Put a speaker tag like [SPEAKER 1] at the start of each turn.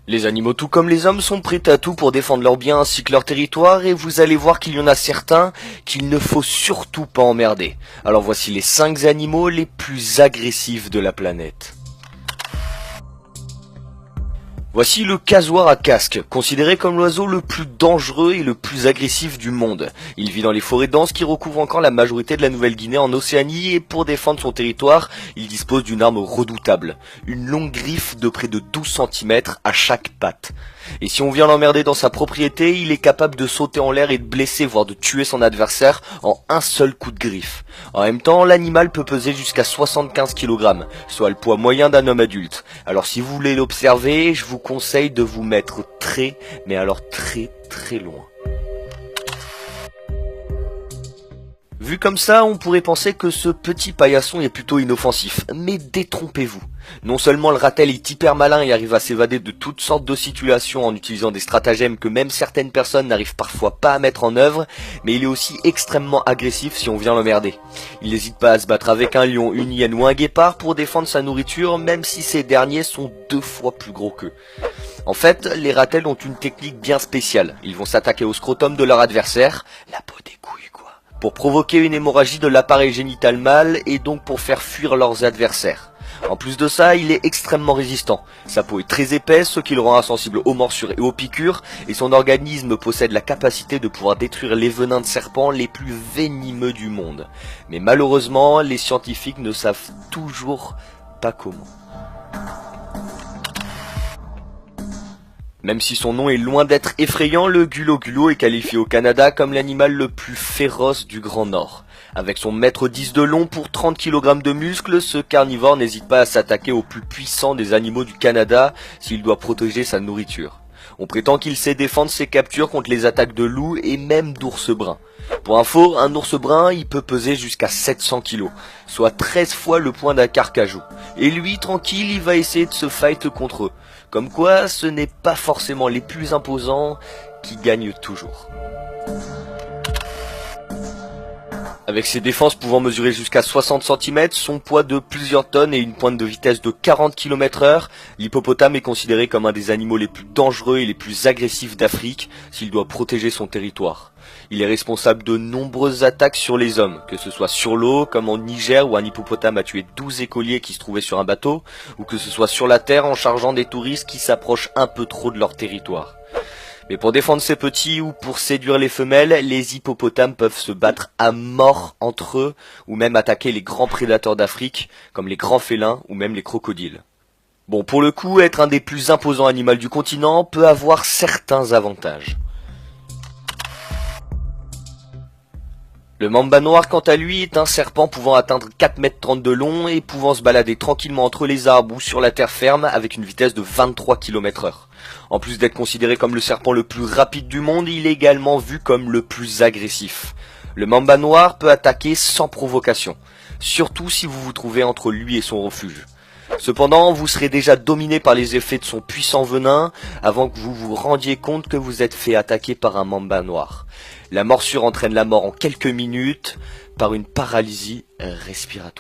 [SPEAKER 1] Les animaux tout comme les hommes sont prêts à tout pour défendre leurs biens ainsi que leur territoire et vous allez voir qu'il y en a certains qu'il ne faut surtout pas emmerder. Alors voici les 5 animaux les plus agressifs de la planète. Voici le casoar à casque, considéré comme l'oiseau le plus dangereux et le plus agressif du monde. Il vit dans les forêts denses qui recouvrent encore la majorité de la Nouvelle-Guinée en Océanie et pour défendre son territoire, il dispose d'une arme redoutable, une longue griffe de près de 12 cm à chaque patte. Et si on vient l'emmerder dans sa propriété, il est capable de sauter en l'air et de blesser, voire de tuer son adversaire en un seul coup de griffe. En même temps, l'animal peut peser jusqu'à 75 kg, soit le poids moyen d'un homme adulte. Alors si vous voulez l'observer, je vous conseille de vous mettre très, mais alors très loin. Vu comme ça, on pourrait penser que ce petit paillasson est plutôt inoffensif, mais détrompez-vous. Non seulement le ratel est hyper malin et arrive à s'évader de toutes sortes de situations en utilisant des stratagèmes que même certaines personnes n'arrivent parfois pas à mettre en œuvre, mais il est aussi extrêmement agressif si on vient l'emmerder. Il n'hésite pas à se battre avec un lion, une hyène ou un guépard pour défendre sa nourriture, même si ces derniers sont 2 fois plus gros qu'eux. En fait, les ratels ont une technique bien spéciale. Ils vont s'attaquer au scrotum de leur adversaire, la peau des couilles quoi, pour provoquer une hémorragie de l'appareil génital mâle et donc pour faire fuir leurs adversaires. En plus de ça, il est extrêmement résistant. Sa peau est très épaisse, ce qui le rend insensible aux morsures et aux piqûres, et son organisme possède la capacité de pouvoir détruire les venins de serpents les plus venimeux du monde. Mais malheureusement, les scientifiques ne savent toujours pas comment. Même si son nom est loin d'être effrayant, le gulo-gulo est qualifié au Canada comme l'animal le plus féroce du Grand Nord. Avec son 1,10 m de long pour 30 kg de muscles, ce carnivore n'hésite pas à s'attaquer aux plus puissants des animaux du Canada s'il doit protéger sa nourriture. On prétend qu'il sait défendre ses captures contre les attaques de loups et même d'ours bruns. Pour info, un ours brun, il peut peser jusqu'à 700 kg, soit 13 fois le poids d'un carcajou. Et lui, tranquille, il va essayer de se fight contre eux. Comme quoi, ce n'est pas forcément les plus imposants qui gagnent toujours. Avec ses défenses pouvant mesurer jusqu'à 60 cm, son poids de plusieurs tonnes et une pointe de vitesse de 40 km/h, l'hippopotame est considéré comme un des animaux les plus dangereux et les plus agressifs d'Afrique s'il doit protéger son territoire. Il est responsable de nombreuses attaques sur les hommes, que ce soit sur l'eau, comme en Niger où un hippopotame a tué 12 écoliers qui se trouvaient sur un bateau, ou que ce soit sur la terre en chargeant des touristes qui s'approchent un peu trop de leur territoire. Mais pour défendre ses petits ou pour séduire les femelles, les hippopotames peuvent se battre à mort entre eux ou même attaquer les grands prédateurs d'Afrique comme les grands félins ou même les crocodiles. Bon, pour le coup, être un des plus imposants animaux du continent peut avoir certains avantages. Le mamba noir, quant à lui, est un serpent pouvant atteindre 4,30 m de long et pouvant se balader tranquillement entre les arbres ou sur la terre ferme avec une vitesse de 23 km/h. En plus d'être considéré comme le serpent le plus rapide du monde, il est également vu comme le plus agressif. Le mamba noir peut attaquer sans provocation, surtout si vous vous trouvez entre lui et son refuge. Cependant, vous serez déjà dominé par les effets de son puissant venin avant que vous vous rendiez compte que vous êtes fait attaquer par un mamba noir. La morsure entraîne la mort en quelques minutes par une paralysie respiratoire.